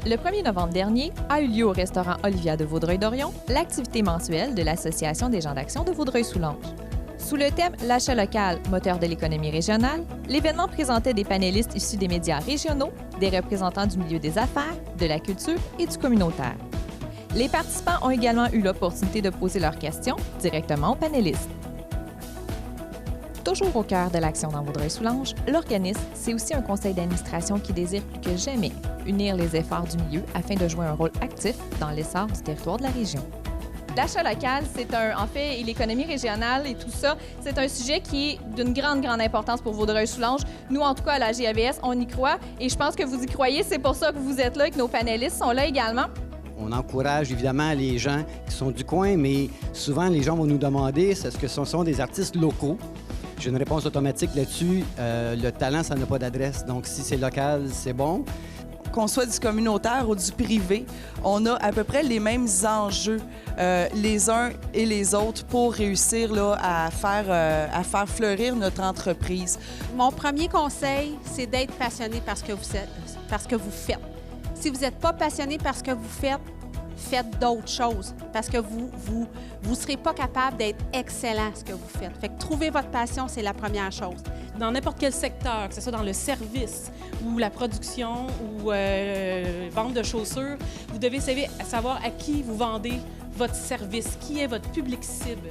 Le 1er novembre dernier a eu lieu au restaurant Olivia de Vaudreuil-Dorion l'activité mensuelle de l'Association des gens d'action de Vaudreuil-Soulanges. Sous le thème « L'achat local, moteur de l'économie régionale », l'événement présentait des panélistes issus des médias régionaux, des représentants du milieu des affaires, de la culture et du communautaire. Les participants ont également eu l'opportunité de poser leurs questions directement aux panélistes. Toujours au cœur de l'action dans Vaudreuil-Soulanges, l'organisme, c'est aussi un conseil d'administration qui désire plus que jamais unir les efforts du milieu afin de jouer un rôle actif dans l'essor du territoire de la région. L'achat local, et l'économie régionale et tout ça, c'est un sujet qui est d'une grande importance pour Vaudreuil-Soulanges. Nous, en tout cas, à la GAVS, on y croit et je pense que vous y croyez. C'est pour ça que vous êtes là et que nos panélistes sont là également. On encourage évidemment les gens qui sont du coin, mais souvent les gens vont nous demander est-ce que ce sont des artistes locaux? J'ai une réponse automatique là-dessus. Le talent, ça n'a pas d'adresse. Donc, si c'est local, c'est bon. Qu'on soit du communautaire ou du privé, on a à peu près les mêmes enjeux les uns et les autres pour réussir là, à faire fleurir notre entreprise. Mon premier conseil, c'est d'être passionné par ce que vous faites. Si vous n'êtes pas passionné par ce que vous faites, faites d'autres choses parce que vous serez pas capable d'être excellent à ce que vous faites. Fait que trouver votre passion, c'est la première chose. Dans n'importe quel secteur, que ce soit dans le service ou la production ou vente de chaussures, vous devez savoir à qui vous vendez votre service, qui est votre public cible.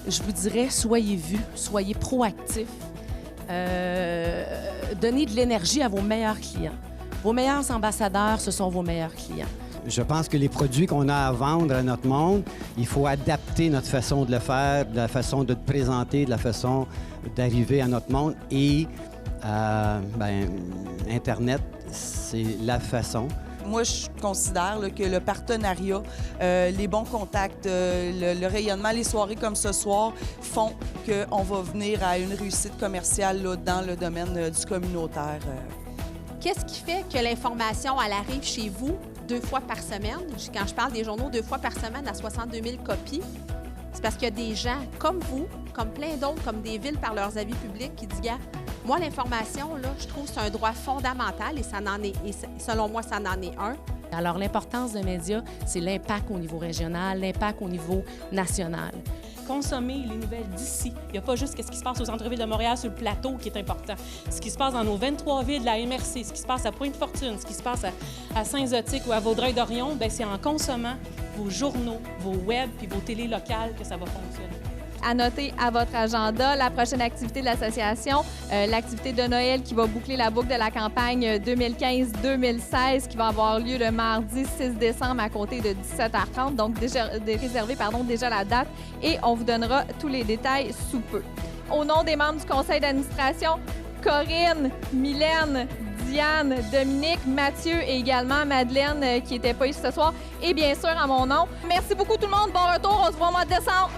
Je vous dirais, soyez vus, soyez proactifs, donnez de l'énergie à vos meilleurs clients. Vos meilleurs ambassadeurs, ce sont vos meilleurs clients. Je pense que les produits qu'on a à vendre à notre monde, il faut adapter notre façon de le faire, de la façon de le présenter, de la façon d'arriver à notre monde. Et Internet, c'est la façon. Moi, je considère là, que le partenariat, les bons contacts, le rayonnement, les soirées comme ce soir font qu'on va venir à une réussite commerciale là, dans le domaine du communautaire. Qu'est-ce qui fait que l'information, elle arrive chez vous 2 fois par semaine? Quand je parle des journaux 2 fois par semaine à 62 000 copies, c'est parce qu'il y a des gens comme vous, comme plein d'autres, comme des villes par leurs avis publics qui disent « Gars, moi, l'information, là, je trouve que c'est un droit fondamental et selon moi, ça en est un. » Alors, l'importance des médias, c'est l'impact au niveau régional, l'impact au niveau national. Consommer les nouvelles d'ici. Il n'y a pas juste ce qui se passe au centre-ville de Montréal sur le plateau qui est important. Ce qui se passe dans nos 23 villes de la MRC, ce qui se passe à Pointe-Fortune, ce qui se passe à Saint-Zotique ou à Vaudreuil-Dorion, c'est en consommant vos journaux, vos web puis vos télés locales que ça va fonctionner. À noter à votre agenda la prochaine activité de l'association, l'activité de Noël qui va boucler la boucle de la campagne 2015-2016 qui va avoir lieu le mardi 6 décembre à compter de 17h30. Donc, réservez déjà la date et on vous donnera tous les détails sous peu. Au nom des membres du conseil d'administration, Corinne, Mylène, Diane, Dominique, Mathieu et également Madeleine qui n'était pas ici ce soir et bien sûr à mon nom. Merci beaucoup tout le monde. Bon retour. On se voit au mois de décembre.